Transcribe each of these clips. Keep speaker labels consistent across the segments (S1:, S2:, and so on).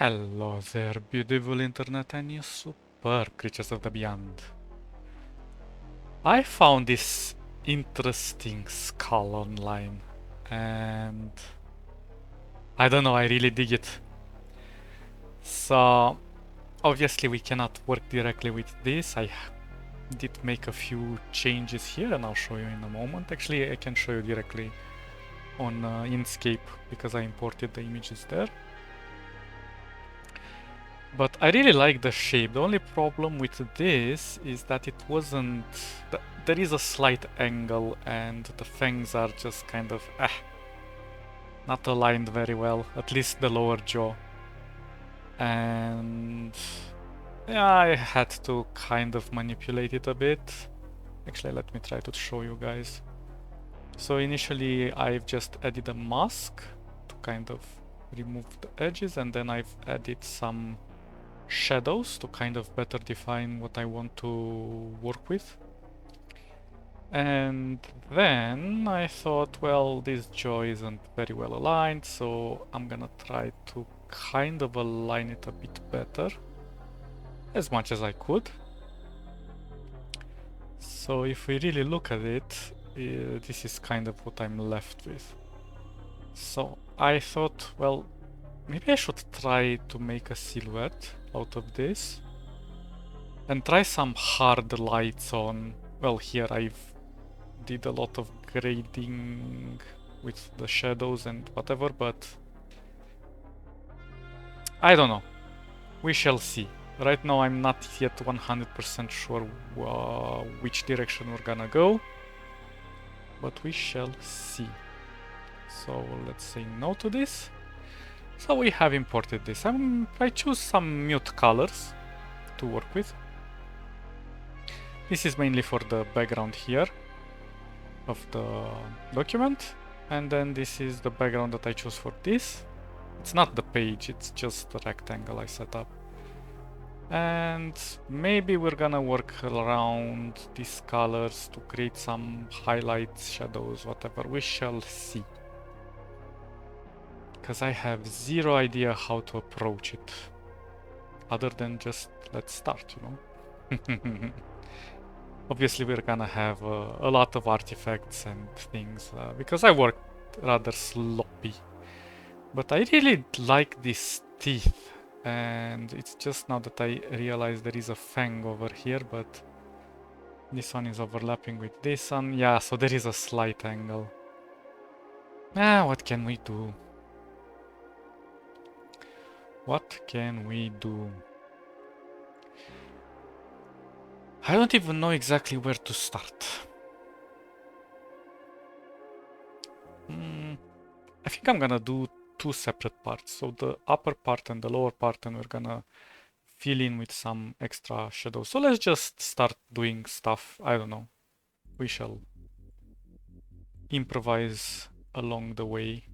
S1: Hello there, beautiful internet and you superb creatures of the beyond. I found this interesting skull online and I don't know, I really dig it. So obviously we cannot work directly with this. I did make a few changes here and I'll show you in a moment. Actually, I can show you directly on Inkscape because I imported the images there. But I really like the shape. The only problem with this is that it wasn't... There is a slight angle and the fangs are just kind of not aligned very well, at least the lower jaw. And yeah, I had to kind of manipulate it a bit. Actually, let me try to show you guys. So initially I've just added a mask to kind of remove the edges, and then I've added some shadows to kind of better define what I want to work with. And then I thought, well, this jaw isn't very well aligned, so I'm gonna try to kind of align it a bit better, as much as I could. So if we really look at it, this is kind of what I'm left with. So I thought, well, maybe I should try to make a silhouette out of this and try some hard lights on. Well, here I've did a lot of grading with the shadows and whatever, but I don't know. We shall see. Right now I'm not yet 100% sure which direction we're gonna go, but we shall see. So let's say no to this. So we have imported this. I choose some mute colors to work with. This is mainly for the background here of the document, and then this is the background that I choose for this. It's not the page, it's just the rectangle I set up. And maybe we're gonna work around these colors to create some highlights, shadows, whatever. We shall see. Because I have zero idea how to approach it. Other than just let's start, you know? Obviously we're gonna have a lot of artifacts and things because I worked rather sloppy. But I really like these teeth, and it's just now that I realize there is a fang over here, but this one is overlapping with this one. Yeah, so there is a slight angle. What can we do? What can we do? I don't even know exactly where to start. I think I'm gonna do two separate parts. So the upper part and the lower part, and we're gonna fill in with some extra shadows. So let's just start doing stuff. I don't know. We shall improvise along the way.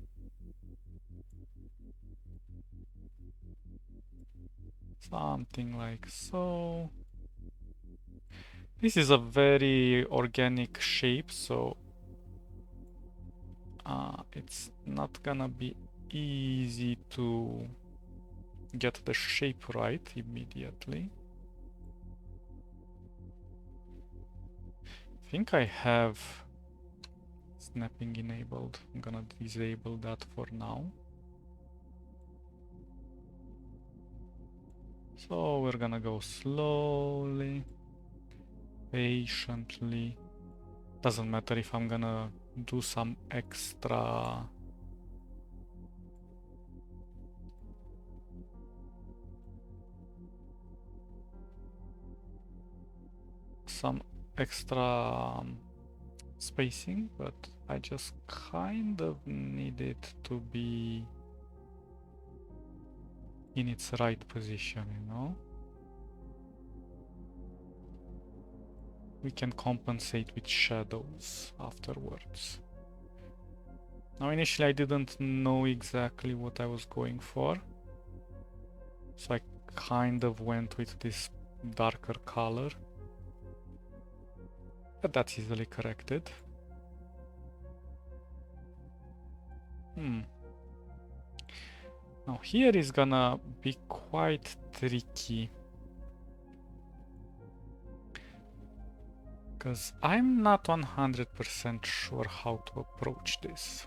S1: Something like so. This is a very organic shape, so it's not gonna be easy to get the shape right immediately. I think I have snapping enabled. I'm gonna disable that for now. So we're gonna go slowly, patiently. Doesn't matter if I'm gonna do some extra spacing, but I just kind of need it to be in its right position, you know? We can compensate with shadows afterwards. Now initially I didn't know exactly what I was going for, so I kind of went with this darker color, but that's easily corrected. Now here is gonna be quite tricky. Because I'm not 100% sure how to approach this.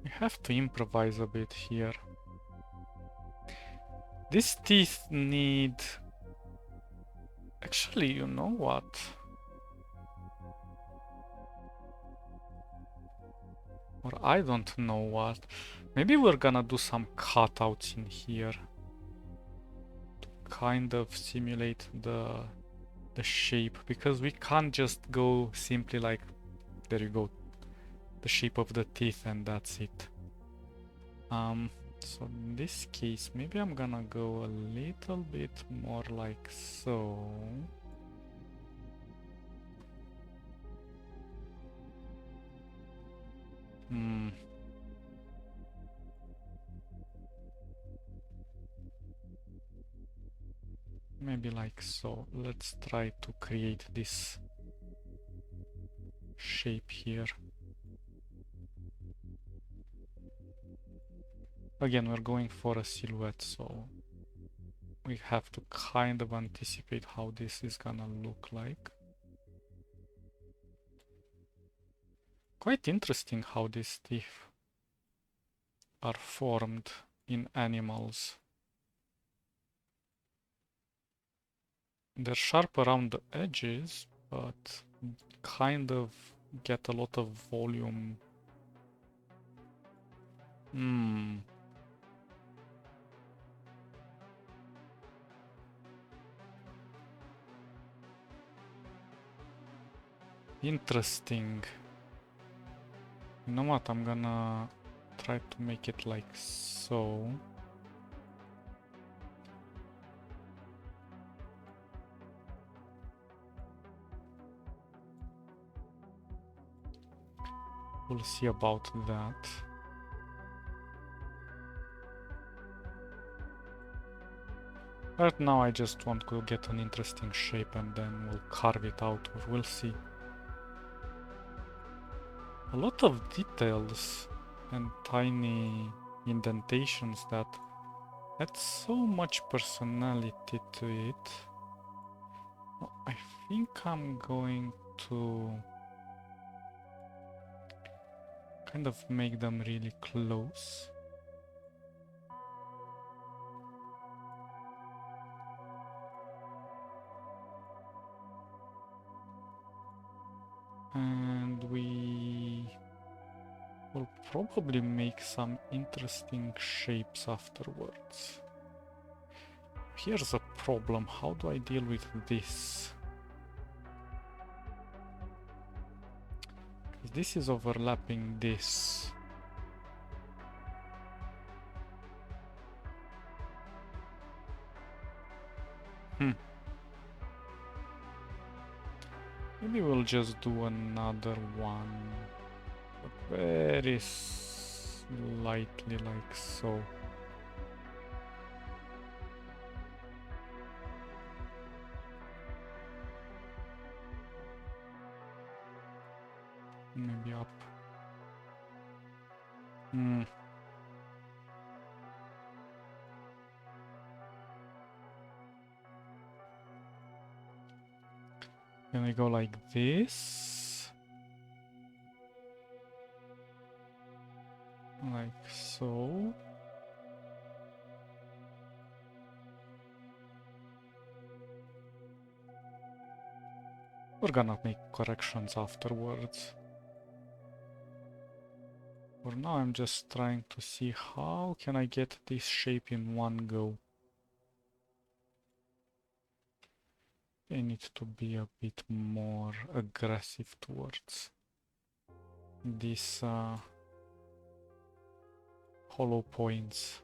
S1: I have to improvise a bit here. These teeth need... Actually, you know what? Or I don't know what. Maybe we're gonna do some cutouts in here. To kind of simulate the shape. Because we can't just go simply like... There you go. The shape of the teeth and that's it. So in this case, maybe I'm gonna go a little bit more like so. Maybe like so. Let's try to create this shape here. Again, we're going for a silhouette, so we have to kind of anticipate how this is gonna look like. Quite interesting how these teeth are formed in animals. They're sharp around the edges, but kind of get a lot of volume. Interesting. You know what? I'm gonna try to make it like so. We'll see about that. Right now I just want to get an interesting shape and then we'll carve it out, or we'll see. A lot of details and tiny indentations that add so much personality to it. I think I'm going to kind of make them really close. And we will probably make some interesting shapes afterwards. Here's a problem. How do I deal with this? This is overlapping this. Maybe we'll just do another one, but very slightly like so. Maybe up. Can we go like this? Like so. We're gonna make corrections afterwards. For now I'm just trying to see how can I get this shape in one go. I need to be a bit more aggressive towards these hollow points.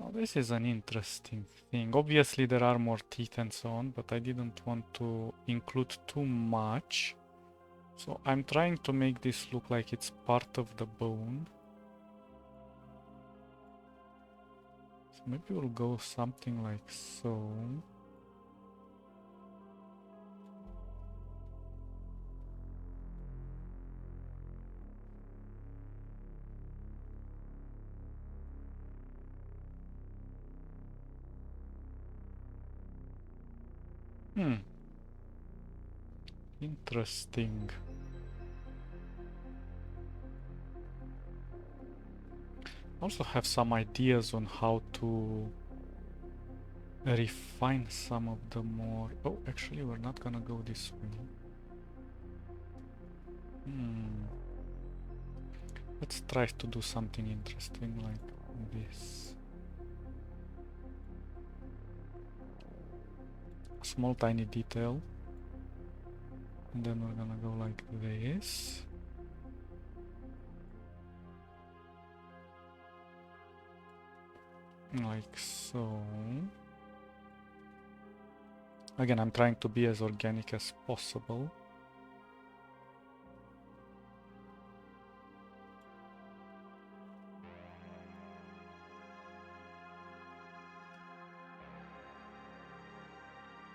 S1: Now this is an interesting thing. Obviously there are more teeth and so on, but I didn't want to include too much. So I'm trying to make this look like it's part of the bone. maybe we'll go something like so. Interesting. Also have some ideas on how to refine some of the more... Oh, actually we're not gonna go this way. Let's try to do something interesting like this. A small tiny detail. And then we're gonna go like this. Like so. Again, I'm trying to be as organic as possible.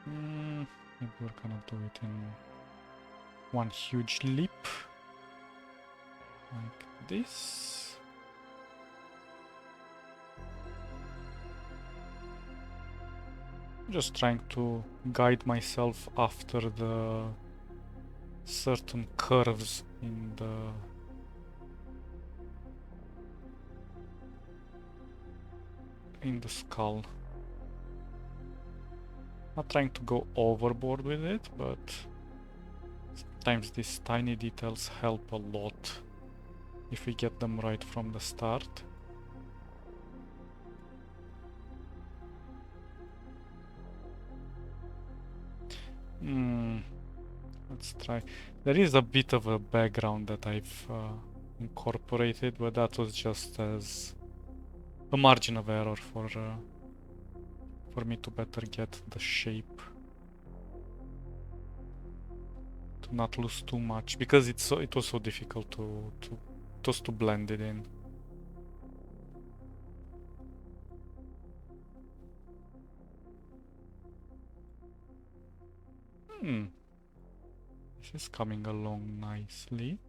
S1: Maybe we're gonna do it in one huge leap. Like this. Just trying to guide myself after the certain curves in the skull. Not trying to go overboard with it, but sometimes these tiny details help a lot if we get them right from the start. Let's try. There is a bit of a background that I've incorporated, but that was just as a margin of error for me to better get the shape. To not lose too much, because it was so difficult to blend it in. This is coming along nicely.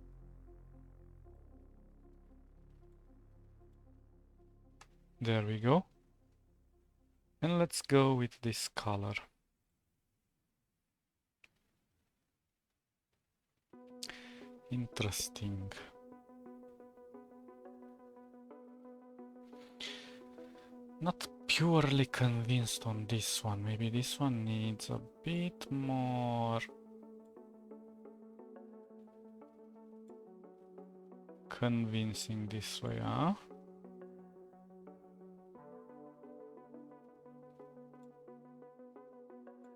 S1: There we go. And let's go with this color. Interesting. Not purely convinced on this one. Maybe this one needs a bit more convincing this way, huh?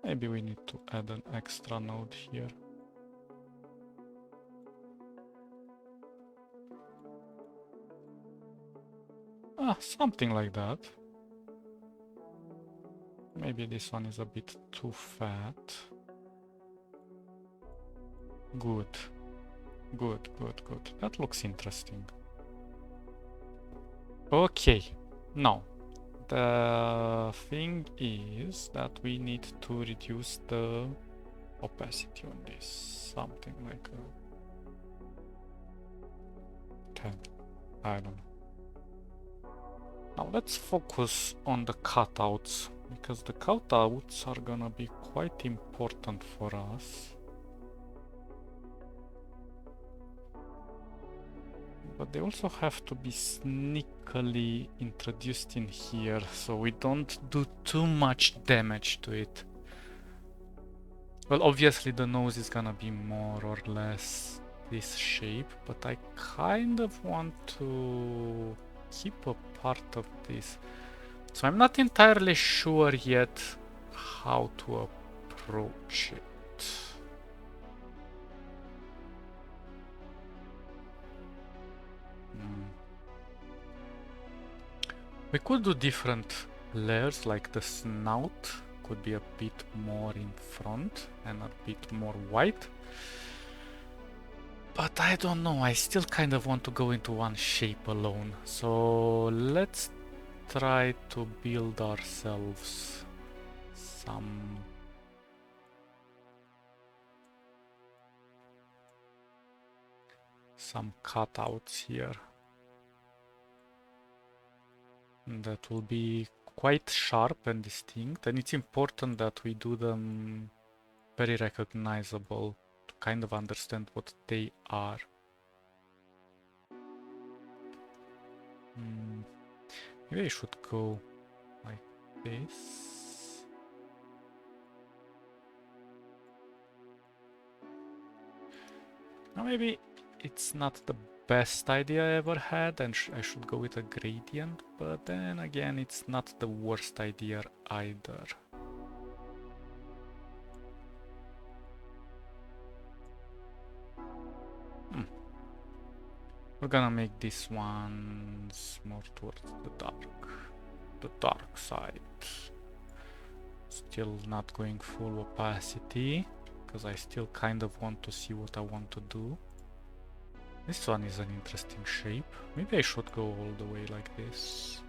S1: Maybe we need to add an extra node here. Something like that. Maybe this one is a bit too fat. Good. Good, good, good. That looks interesting. Okay. Now, the thing is that we need to reduce the opacity on this. Something like 10. I don't know. Now let's focus on the cutouts, because the cutouts are gonna be quite important for us. But they also have to be sneakily introduced in here, so we don't do too much damage to it. Well, obviously the nose is gonna be more or less this shape, but I kind of want to keep a part of this. So I'm not entirely sure yet how to approach it. We could do different layers, like the snout could be a bit more in front and a bit more white. But I don't know, I still kind of want to go into one shape alone. So let's try to build ourselves some cutouts here. That will be quite sharp and distinct, and it's important that we do them very recognizable to kind of understand what they are. Maybe I should go like this. Now maybe it's not the best idea I ever had, and I should go with a gradient, but then again it's not the worst idea either. We're gonna make these ones more towards the dark side. Still not going full opacity, because I still kind of want to see what I want to do. This one is an interesting shape. Maybe I should go all the way like this.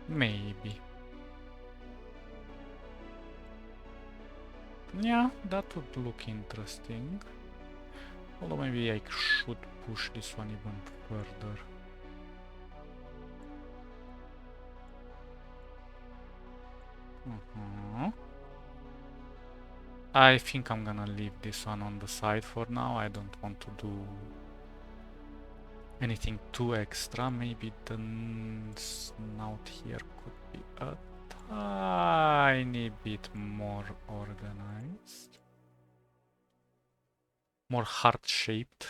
S1: Maybe. Yeah, that would look interesting. Although maybe I should push this one even further. I think I'm gonna leave this one on the side for now. I don't want to do anything too extra. Maybe the snout here could be a tiny bit more organized. More heart-shaped.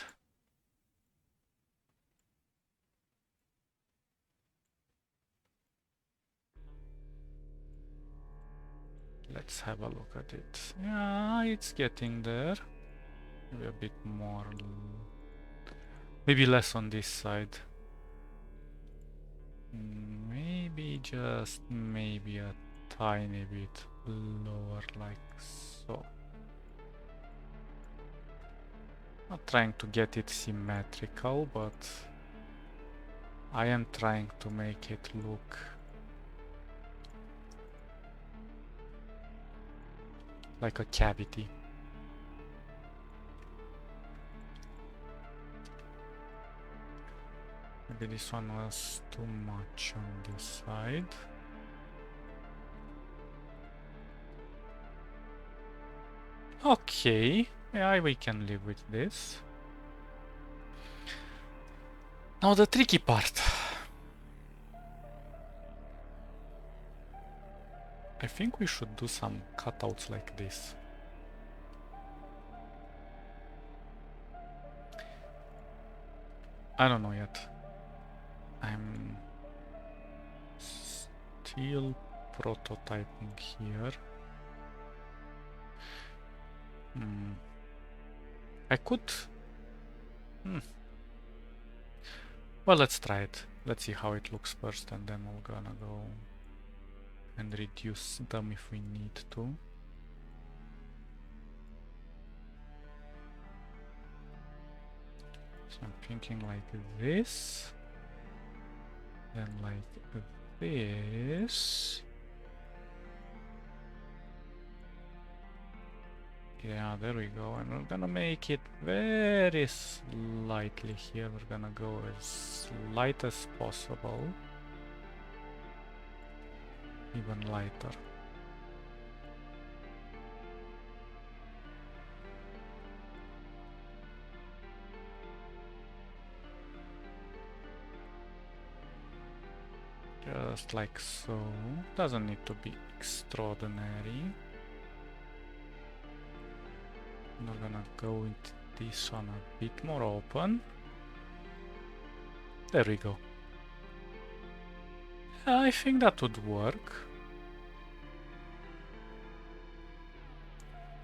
S1: Let's have a look at it. Yeah, it's getting there. Maybe a bit more. Maybe less on this side. Maybe just maybe a tiny bit lower, like so. Not trying to get it symmetrical, but I am trying to make it look like a cavity. Maybe this one was too much on this side. Okay, yeah, we can live with this. Now the tricky part. I think we should do some cutouts like this. I don't know yet. I'm still prototyping here. I could... Well, let's try it. Let's see how it looks first, and then we're gonna go and reduce them if we need to. So I'm thinking like this, then like this. Yeah, there we go. And we're gonna make it very slightly here. We're gonna go as light as possible. Even lighter. Just like so. Doesn't need to be extraordinary. We're gonna go with this one a bit more open. There we go. I think that would work.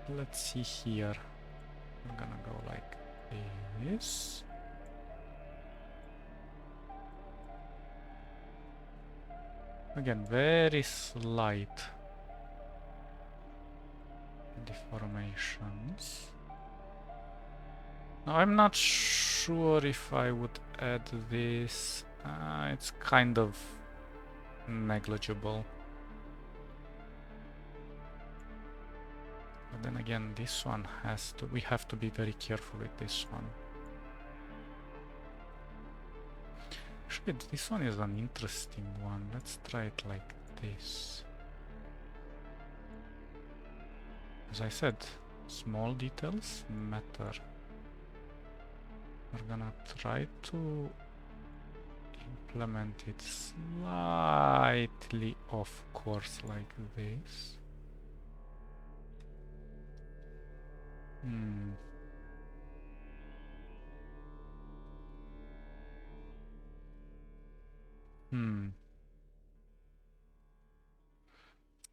S1: Let's see here. I'm gonna go like this. Again, very slight deformations. Now I'm not sure sure if I would add this. It's kind of negligible. But then again, this one has to, we have to be very careful with this one. Actually, this one is an interesting one. Let's try it like this. As I said, small details matter. We're gonna try to implement it slightly off course like this.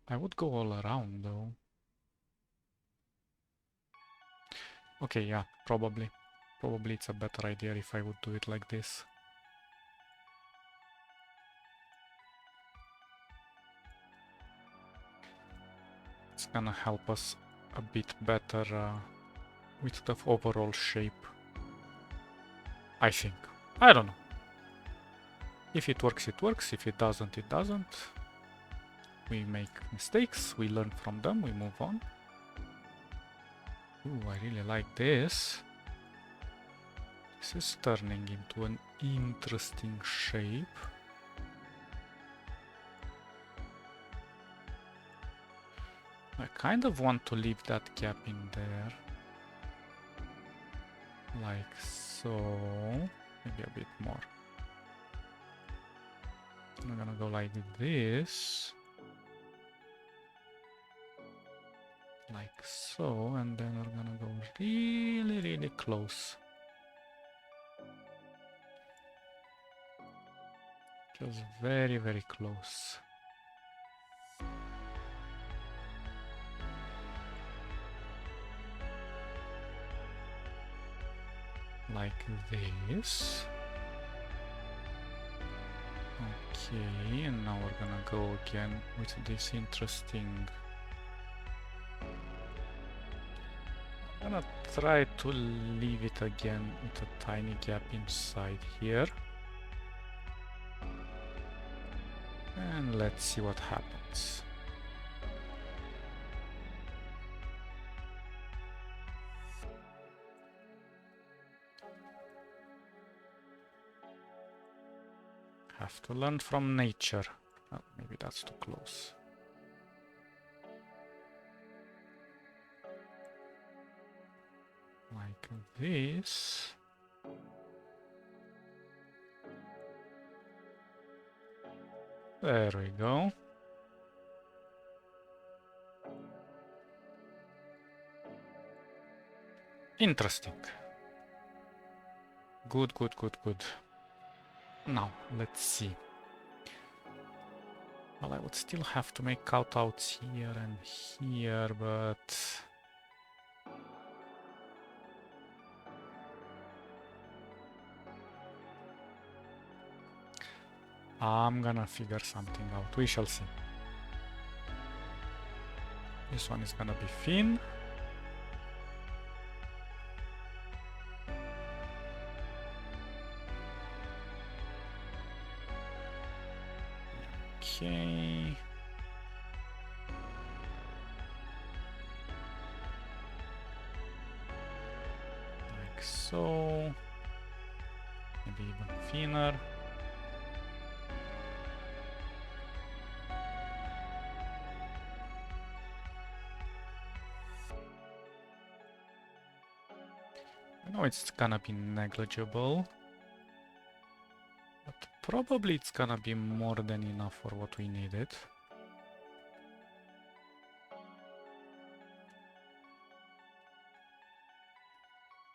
S1: I would go all around though. Okay, yeah, probably. Probably it's a better idea if I would do it like this. It's gonna help us a bit better with the overall shape. I think. I don't know. If it works, it works. If it doesn't, it doesn't. We make mistakes, we learn from them, we move on. Ooh, I really like this. This is turning into an interesting shape. I kind of want to leave that gap in there. Like so. Maybe a bit more. I'm gonna go like this. Like so, and then we're gonna go really, really close. Just very, very close. Like this. Okay, and now we're gonna go again with this interesting... I'm gonna try to leave it again with a tiny gap inside here. And let's see what happens. Have to learn from nature. Oh, maybe that's too close. Like this. There we go. Interesting. Good, good, good, good. Now, let's see. Well, I would still have to make cutouts here and here, but... I'm gonna figure something out. We shall see. This one is gonna be thin. Okay. Like so. Maybe even thinner. I know it's gonna be negligible, but probably it's gonna be more than enough for what we needed.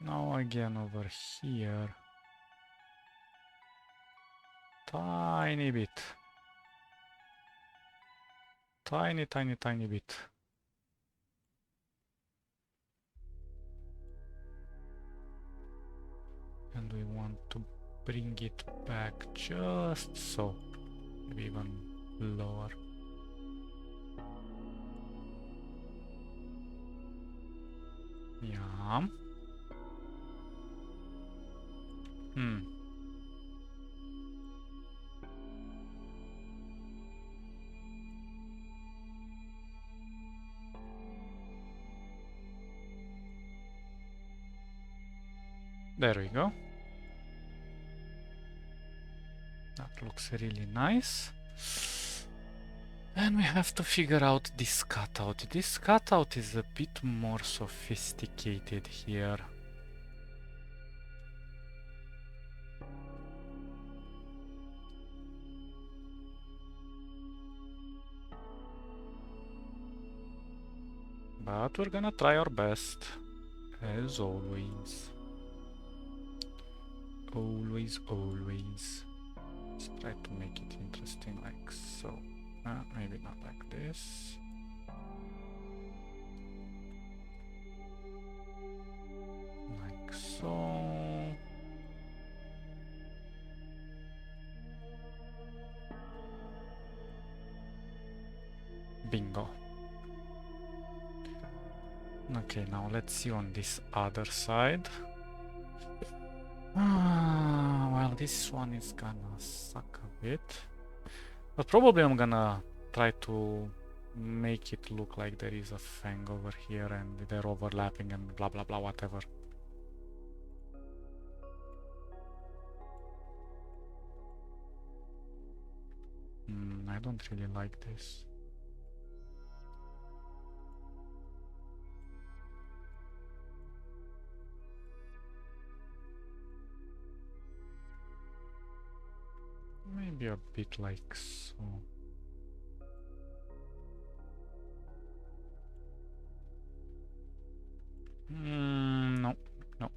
S1: Now again over here. Tiny bit. Tiny, tiny, tiny bit. And we want to bring it back just so. Maybe even lower. Yeah. Hmm. There we go. That looks really nice. And we have to figure out this cutout. This cutout is a bit more sophisticated here. But we're gonna try our best, as always. Always. Let's try to make it interesting like so. Maybe not like this. Like so. Bingo. Okay, now let's see on this other side. Well, this one is gonna suck a bit. But probably I'm gonna try to make it look like there is a fang over here and they're overlapping and blah blah blah whatever. I don't really like this. Maybe a bit like so. No, no.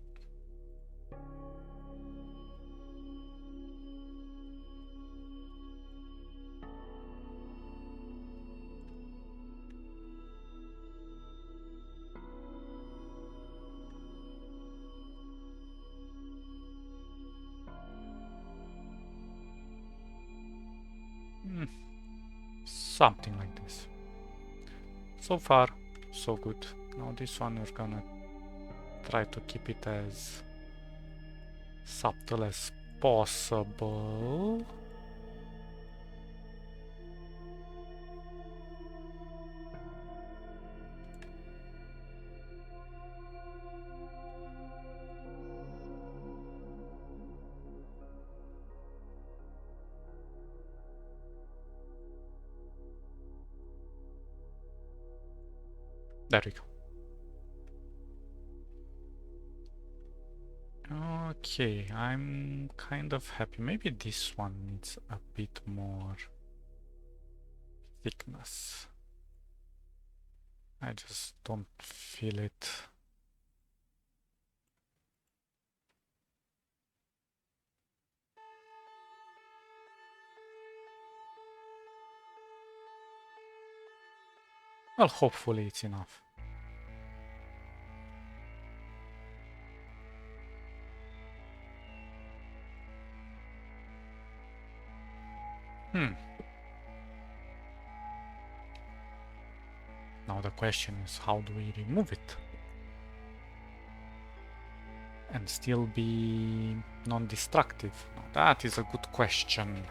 S1: Something like this. So far, so good. Now this one we're gonna try to keep it as subtle as possible. There we go. Okay, I'm kind of happy. Maybe this one needs a bit more thickness. I just don't feel it. Well, hopefully it's enough. Now the question is, how do we remove it? And still be non-destructive? Now that is a good question.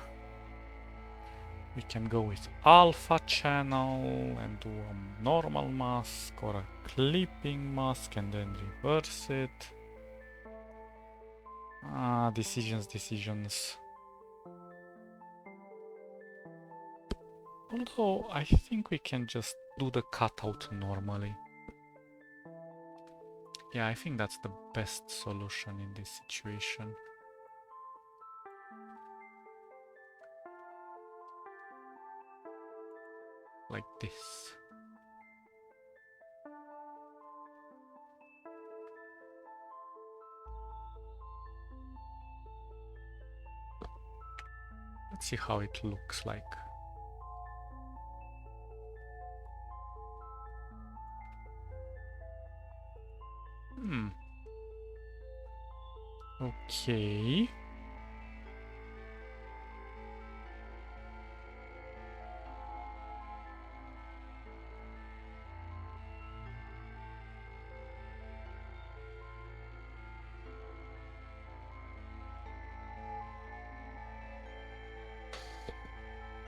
S1: We can go with alpha channel and do a normal mask or a clipping mask and then reverse it. Decisions. Although I think we can just do the cutout normally. Yeah, I think that's the best solution in this situation. Like this. Let's see how it looks like. Okay.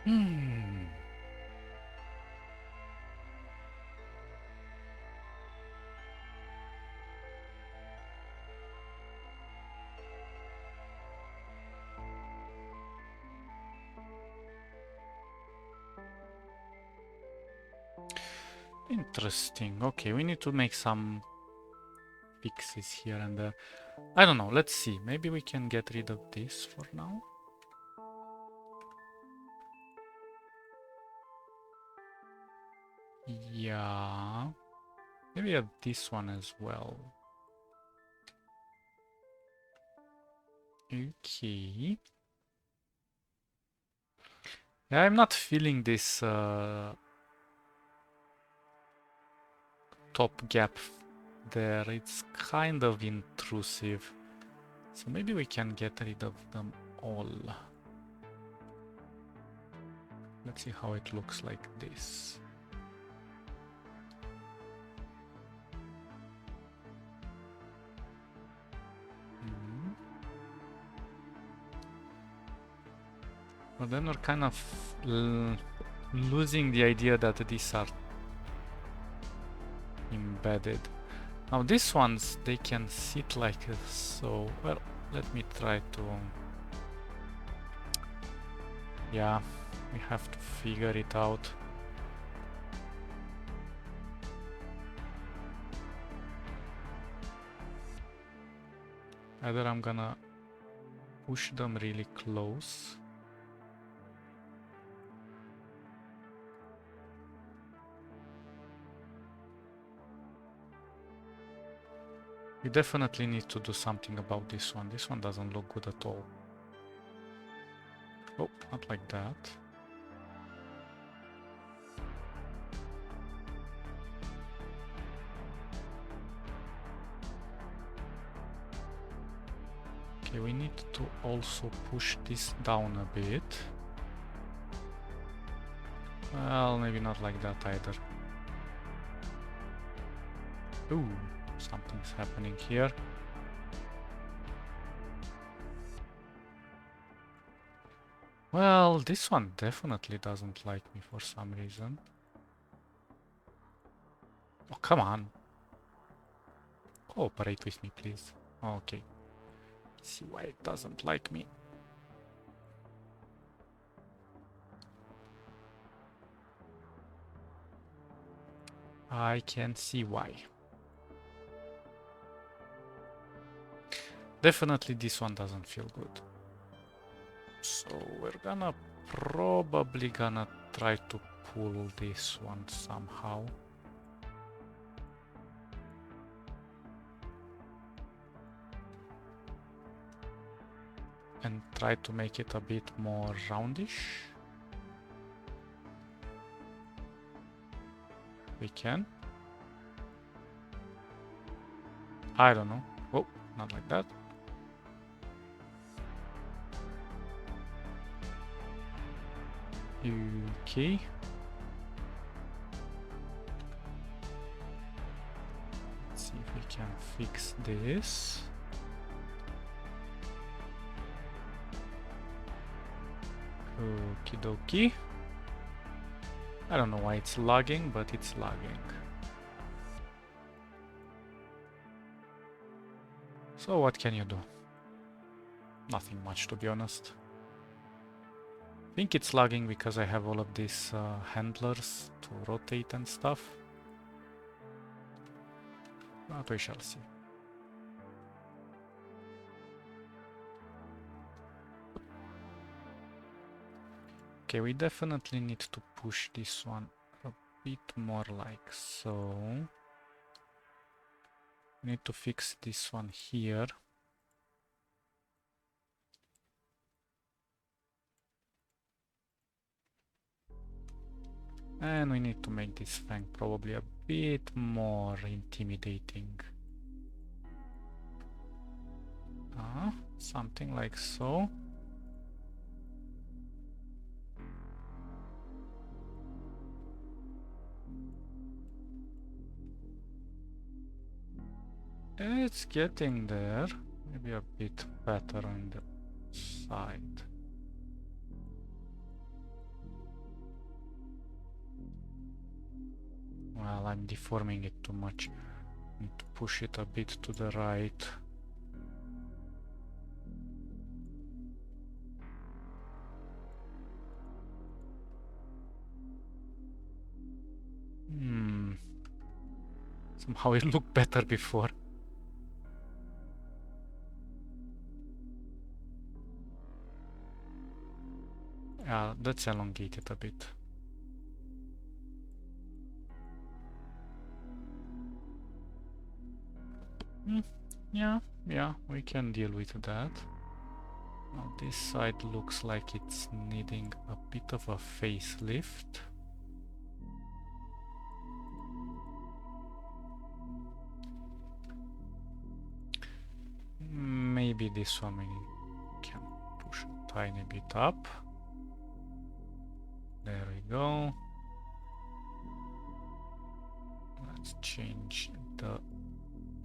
S1: Hmm. Interesting. Okay, we need to make some fixes here and there. I don't know. Let's see. Maybe we can get rid of this for now. Yeah. Maybe add this one as well. Okay. Yeah, I'm not feeling this top gap there. It's kind of intrusive. So maybe we can get rid of them all. Let's see how it looks like this. But then we're kind of losing the idea that these are embedded. Now these ones, they can sit like so. Well, let me try to... Yeah, we have to figure it out. Either I'm gonna push them really close. We definitely need to do something about this one. This one doesn't look good at all. Oh, not like that. Okay, we need to also push this down a bit. Well, maybe not like that either. Ooh, something's happening here. Well, this one definitely doesn't like me for some reason. Oh, come on. Cooperate with me, please. Okay. See why it doesn't like me. I can see why. Definitely this one doesn't feel good. So we're probably gonna try to pull this one somehow. And try to make it a bit more roundish. We can. I don't know. Oh, not like that. Okay. Let's see if we can fix this. Okie dokie. I don't know why it's lagging, but it's lagging. So what can you do? Nothing much, to be honest. I think it's lagging because I have all of these handlers to rotate and stuff. But we shall see. Okay, we definitely need to push this one a bit more like so. We need to fix this one here. And we need to make this fang probably a bit more intimidating. Something like so. It's getting there. Maybe a bit better on the side. Well, I'm deforming it too much. Need to push it a bit to the right. Somehow it looked better before. Yeah, let's elongate it a bit. Yeah, we can deal with that. Now this side looks like it's needing a bit of a facelift. Maybe this one we can push a tiny bit up. There we go. Let's change the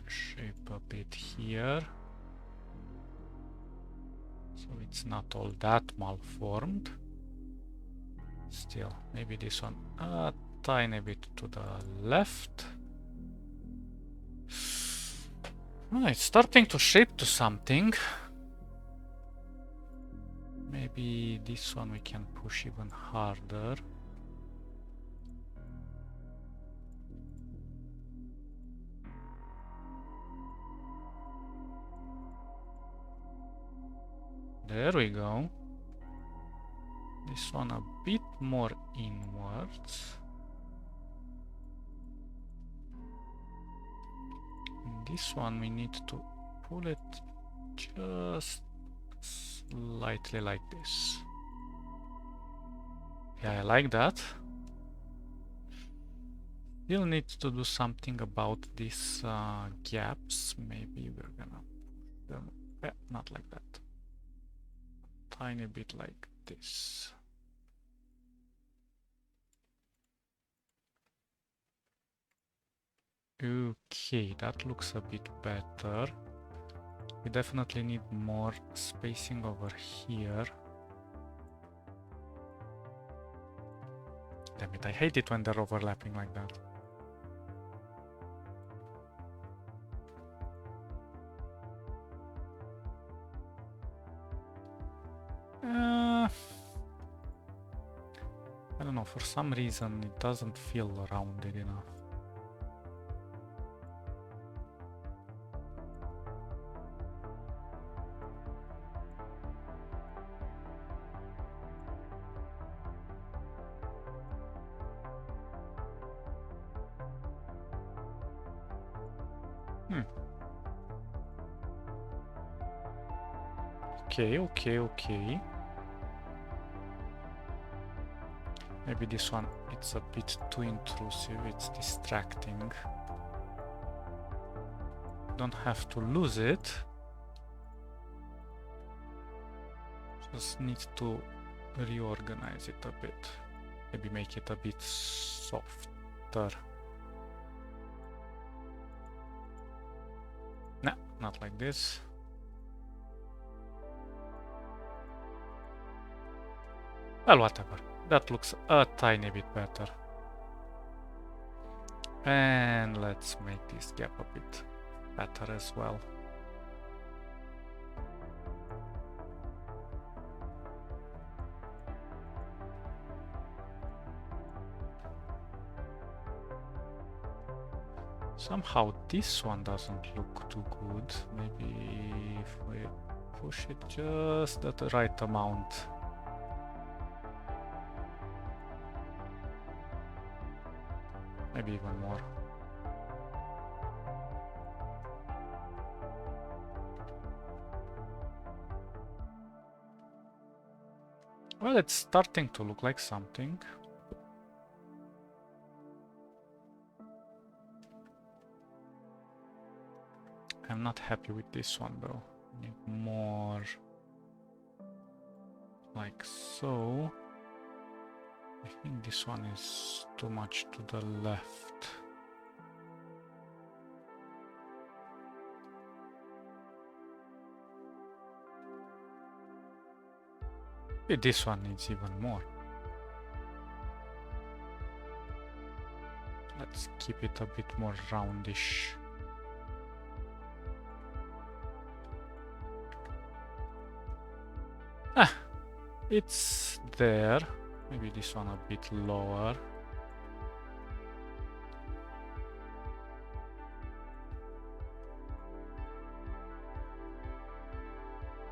S1: shape a bit here. So it's not all that malformed. Still, maybe this one a tiny bit to the left. Oh, it's starting to shape to something. Maybe this one we can push even harder. There we go. This one a bit more inwards. And this one we need to pull it just slightly like this. Yeah, I like that. Still need to do something about these gaps. Maybe we're gonna push them. Yeah, not like that. Tiny bit like this. Okay, that looks a bit better. We definitely need more spacing over here. Damn it, I hate it when they're overlapping like that. I don't know, for some reason it doesn't feel rounded enough. Okay. Maybe this one, it's a bit too intrusive, it's distracting. Don't have to lose it. Just need to reorganize it a bit. Maybe make it a bit softer. Nah, not like this. Well, whatever. That looks a tiny bit better. And let's make this gap a bit better as well. Somehow this one doesn't look too good. Maybe if we push it just at the right amount. Maybe even more. Well, it's starting to look like something. I'm not happy with this one though. Need more like so. I think this one is too much to the left. Maybe this one needs even more. let's keep it a bit more roundish. Ah, it's there. Maybe this one a bit lower.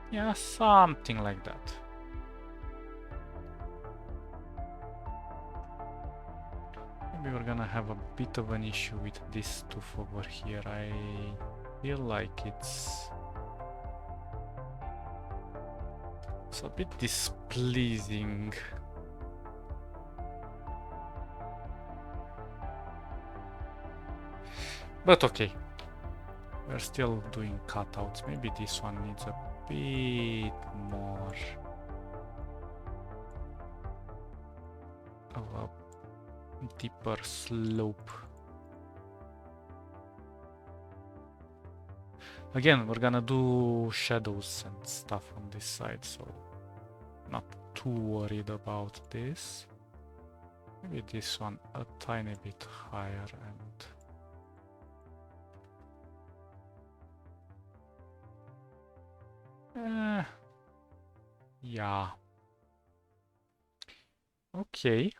S1: Yeah, something like that. Maybe we're gonna have a bit of an issue with this tooth over here. I feel like it's a bit displeasing. But okay. We're still doing cutouts. Maybe this one needs a bit more of a deeper slope. Again, we're gonna do shadows and stuff on this side, so not too worried about this. Maybe this one a tiny bit higher and yeah. Okay.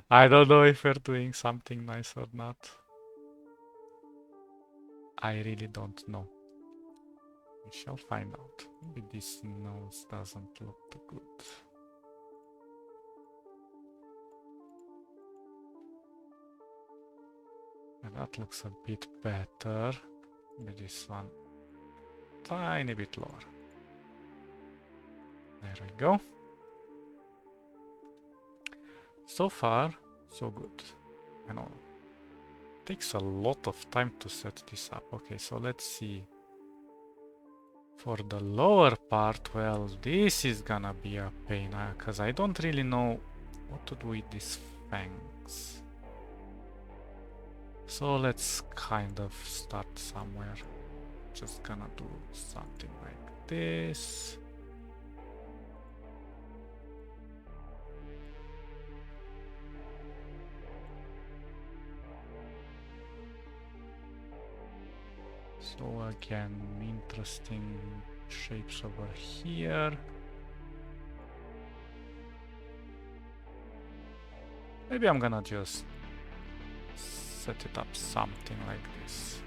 S1: I don't know if we're doing something nice or not. I really don't know. We shall find out. Maybe this nose doesn't look too good. And that looks a bit better. Maybe this one tiny bit lower. There we go. So far, so good. I know. It takes a lot of time to set this up. Okay, so let's see. For the lower part, well, this is gonna be a pain, because I don't really know what to do with these fangs. So let's kind of start somewhere. Just gonna do something like this. So again, interesting shapes over here. Maybe I'm gonna just set it up something like this.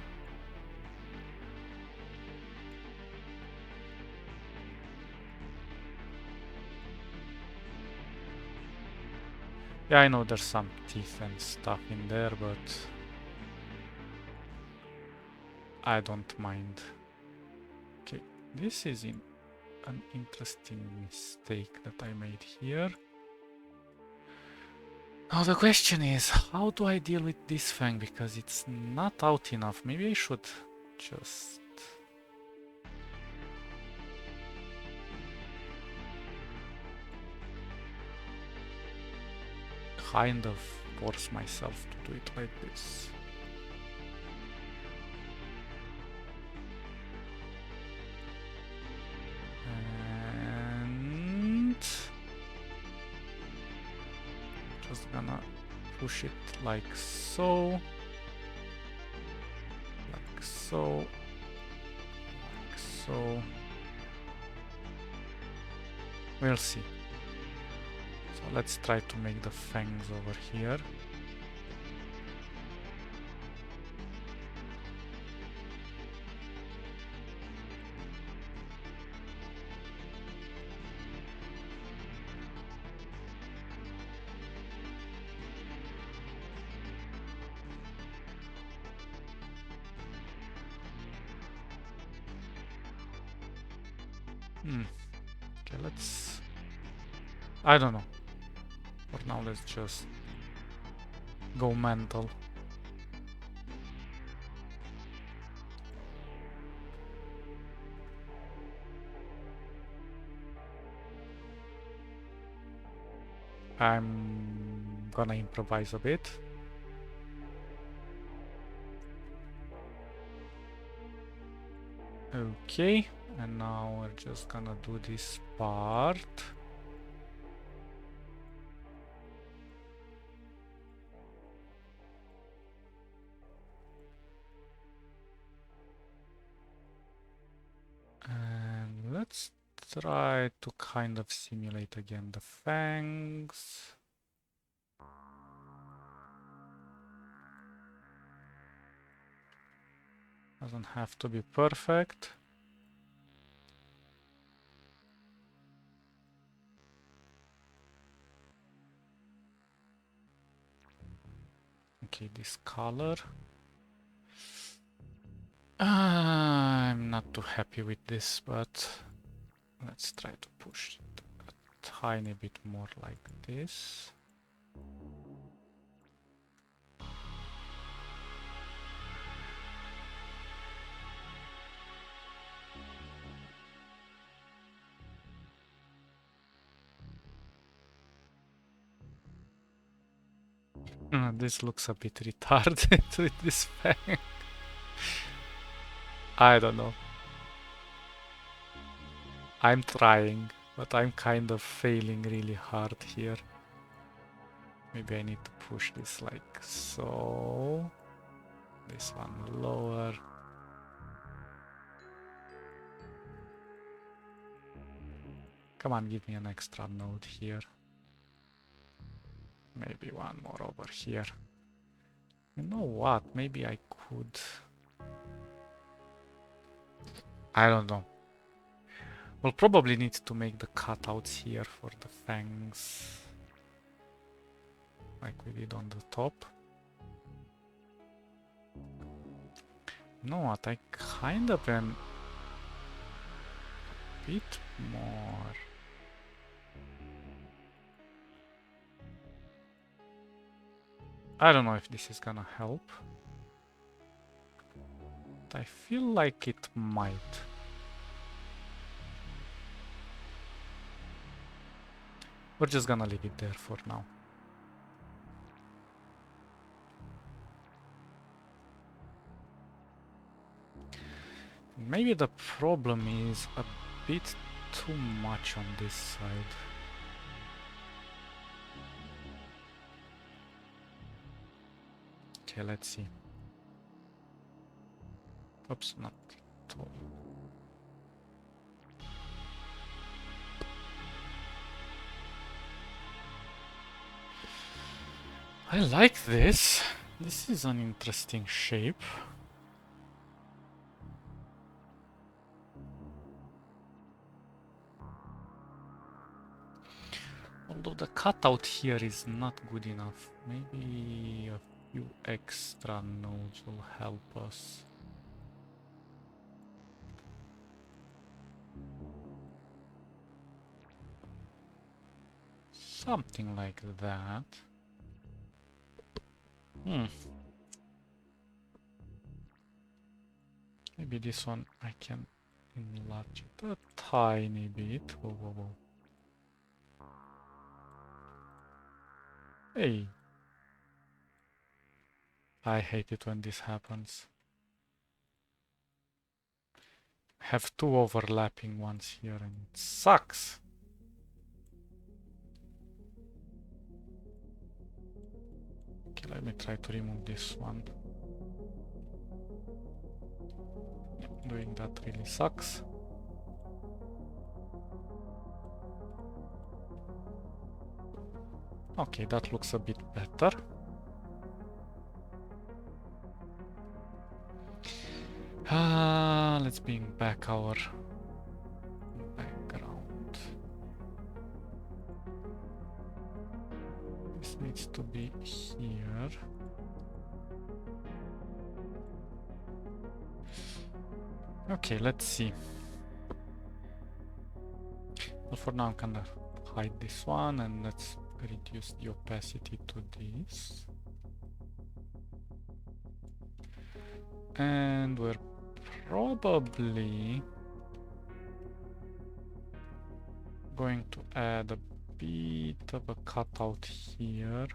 S1: Yeah, I know there's some teeth and stuff in there, but I don't mind. Okay, this is an interesting mistake that I made here. Now the question is, how do I deal with this fang? Because it's not out enough. Maybe I should just... kind of force myself to do it like this. And just gonna push it like so, like so, like so. We'll see. So let's try to make the fangs over here. Okay, let's... I don't know. For now, let's just go mental. I'm gonna improvise a bit. Okay, and now we're just gonna do this part. let's try to kind of simulate again the fangs. Doesn't have to be perfect. Okay, this color. I'm not too happy with this, but let's try to push it a tiny bit more like this. This looks a bit retarded with this fang. I don't know. I'm trying, but I'm kind of failing really hard here. Maybe I need to push this like so. This one lower. Come on, give me an extra node here. Maybe one more over here. You know what? Maybe I could... I don't know. We'll probably need to make the cutouts here for the fangs. Like we did on the top. You know what? I kind of am a bit more... I don't know if this is gonna help. But I feel like it might. We're just gonna leave it there for now. Maybe the problem is a bit too much on this side. Okay, let's see. Oops, not tall. I like this. This is an interesting shape. Although the cutout here is not good enough. Maybe a few extra nodes will help us. Something like that. Maybe this one I can enlarge it a tiny bit. Whoa, whoa, whoa. Hey. I hate it when this happens. Have two overlapping ones here and it sucks. Okay, let me try to remove this one. Doing that really sucks. Okay, that looks a bit better. Let's bring back our background. This needs to be here. Okay, let's see. Well, for now I'm gonna hide this one and let's reduce the opacity to this. And we're probably going to add a bit of a cutout here.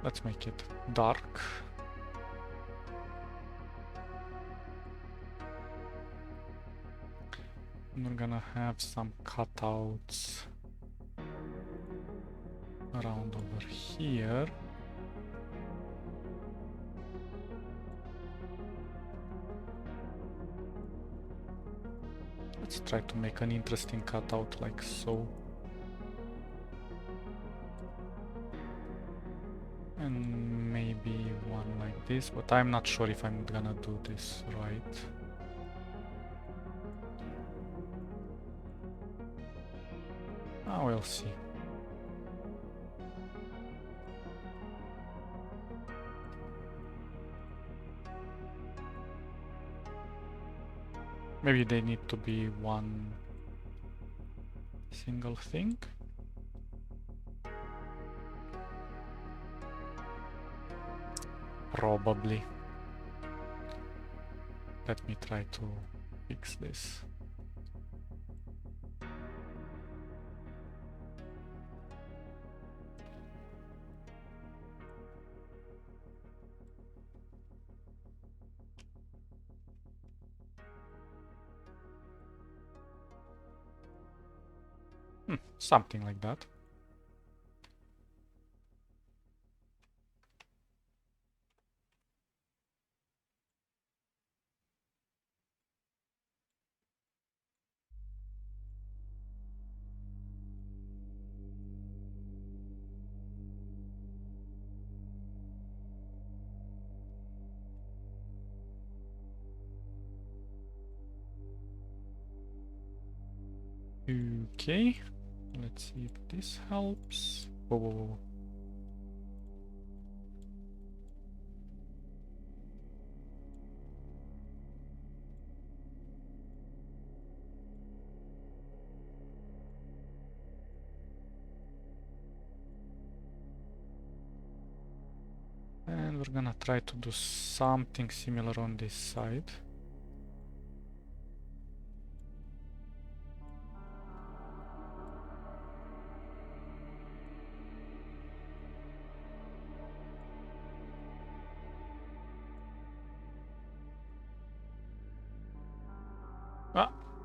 S1: Let's make it dark. And we're gonna have some cutouts around over here. Let's try to make an interesting cutout like so. And maybe one like this, but I'm not sure if I'm gonna do this right. We'll see. Maybe they need to be one single thing. Probably. Let me try to fix this. Something like that. Okay, let's see if this helps. Whoa, whoa, whoa. And we're gonna try to do something similar on this side.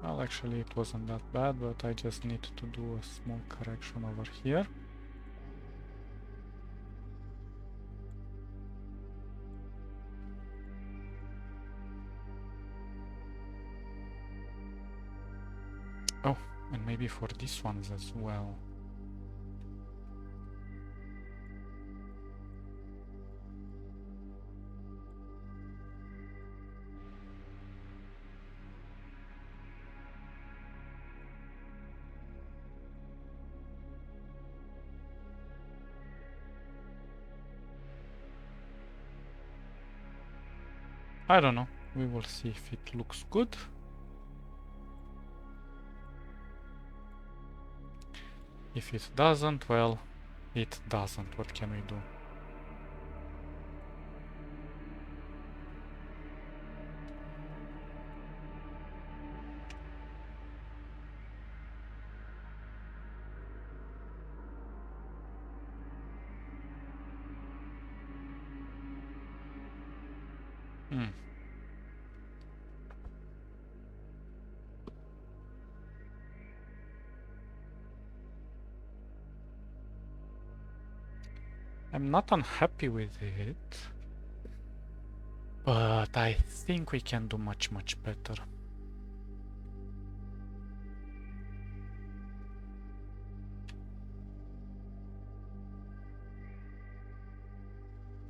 S1: Well, actually it wasn't that bad, but I just need to do a small correction over here. Oh, and maybe for these ones as well. I don't know. We will see if it looks good. If it doesn't, well, it doesn't. What can we do? I'm not unhappy with it, but I think we can do much better.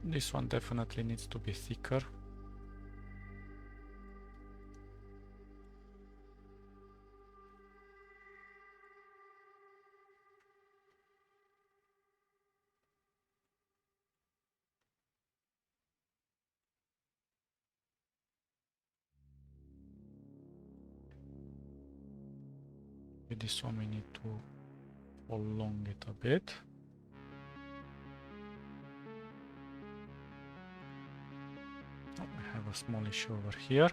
S1: This one definitely needs to be thicker. With this one we need to prolong it a bit. Oh, we have a small issue over here.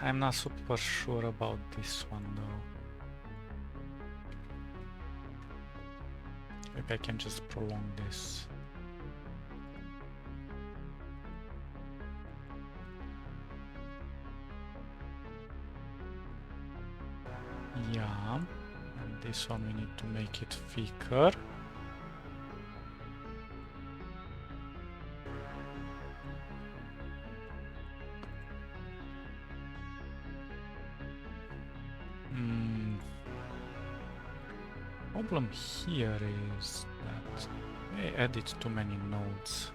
S1: I'm not super sure about this one though. Maybe I can just prolong this. Yeah, and this one we need to make it thicker. Problem here is that I added too many nodes.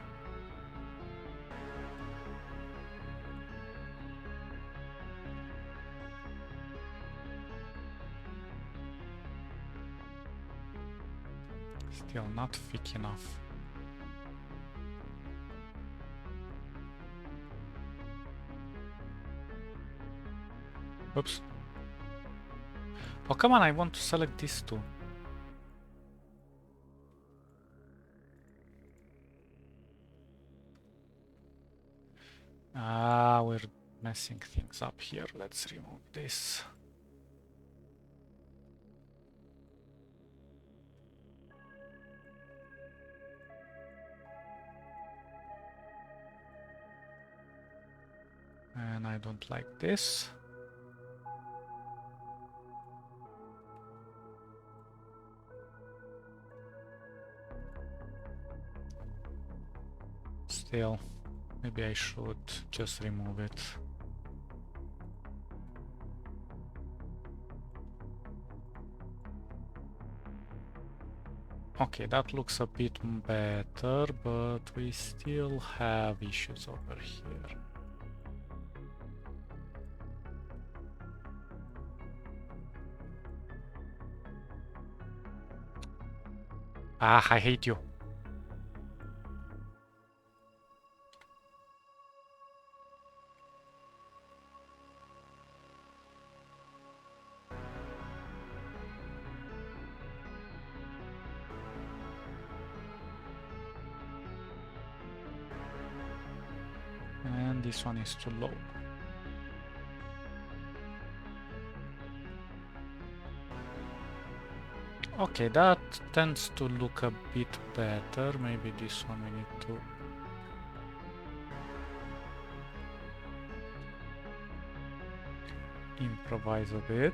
S1: Still not thick enough. Oops. Oh, come on, I want to select these two. Ah, we're messing things up here. Let's remove this. And I don't like this. Still, maybe I should just remove it. Okay, that looks a bit better, but we still have issues over here. Ah, I hate you. And this one is too low. Okay, that tends to look a bit better. Maybe this one we need to... improvise a bit.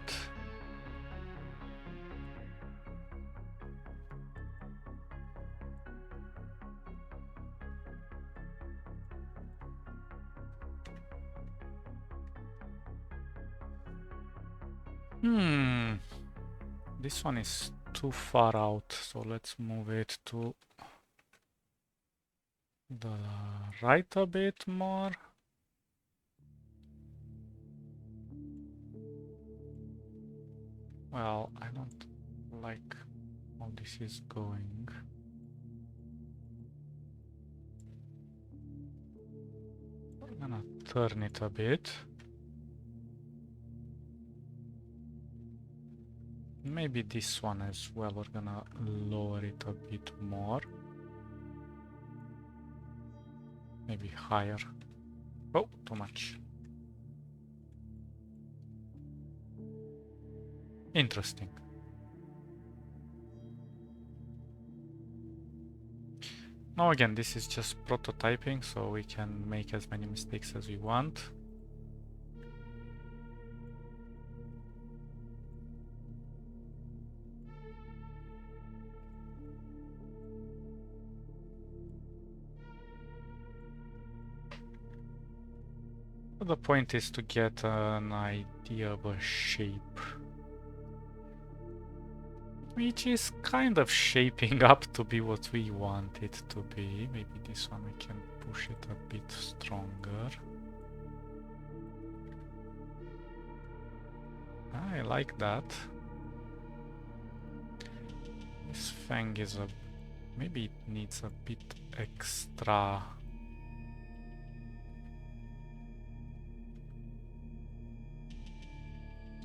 S1: This one is too far out, so let's move it to the right a bit more. Well, I don't like how this is going. I'm gonna turn it a bit. Maybe this one as well, we're gonna lower it a bit more. Maybe higher. Oh, too much. Interesting. Now again, this is just prototyping, so we can make as many mistakes as we want. The point is to get an idea of a shape, which is kind of shaping up to be what we want it to be. Maybe this one we can push it a bit stronger. I like that. This fang is a... maybe it needs a bit extra...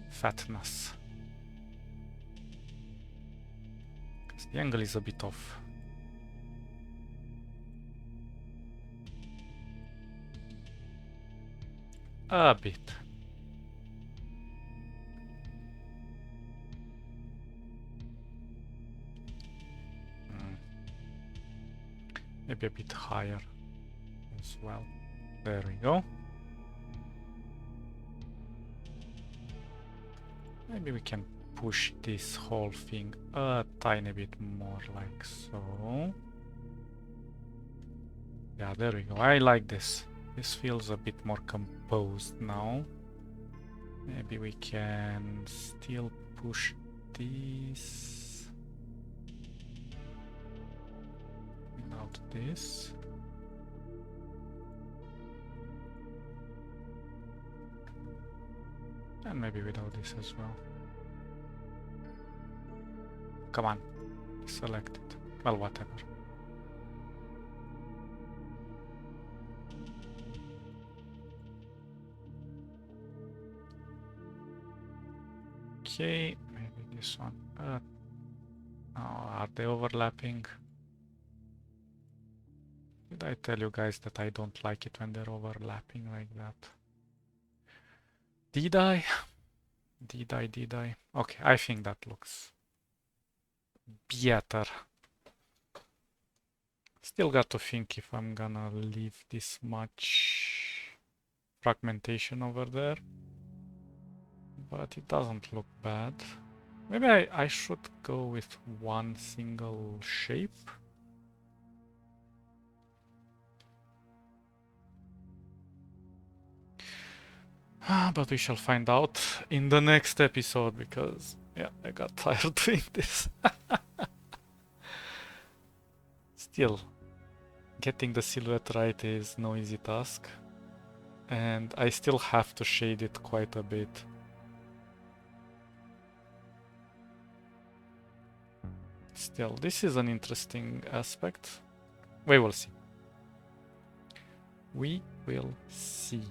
S1: fatness. Because the angle is a bit off. A bit. Maybe a bit higher as well. There we go. Maybe we can push this whole thing a tiny bit more, like so. Yeah, there we go. I like this. This feels a bit more composed now. Maybe we can still push this without this. And maybe without this as well. Come on, select it. Well, whatever. Okay, maybe this one. Oh, are they overlapping? Did I tell you guys that I don't like it when they're overlapping like that? Did I? Did I? Okay, I think that looks better. Still got to think if I'm gonna leave this much fragmentation over there. But it doesn't look bad. Maybe I should go with one single shape. But we shall find out in the next episode because, yeah, I got tired doing this. Still, getting the silhouette right is no easy task. And I still have to shade it quite a bit. Still, this is an interesting aspect. We will see. We will see.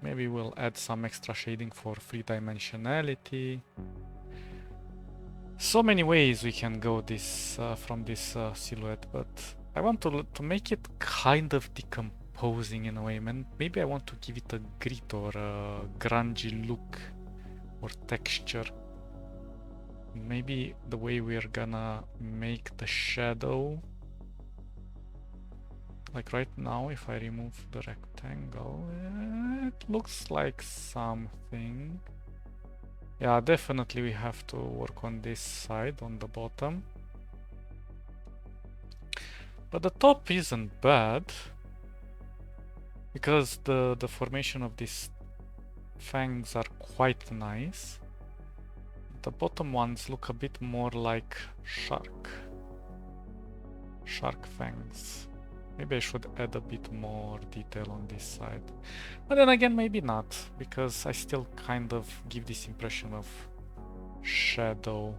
S1: Maybe we'll add some extra shading for three-dimensionality. So many ways we can go this from this silhouette, but I want to make it kind of decomposing in a way, man. Maybe I want to give it a grit or a grungy look or texture. Maybe the way we're gonna make the shadow, like right now, if I remove the rectangle, it looks like something. Yeah, definitely we have to work on this side, on the bottom. But the top isn't bad, because the formation of these fangs are quite nice. The bottom ones look a bit more like shark fangs. Maybe I should add a bit more detail on this side. But then again, maybe not, because I still kind of give this impression of shadow.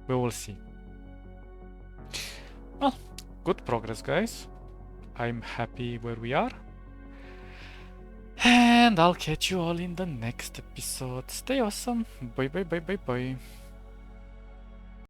S1: We will see. Well, good progress, guys. I'm happy where we are. And I'll catch you all in the next episode. Stay awesome. Bye bye bye bye bye.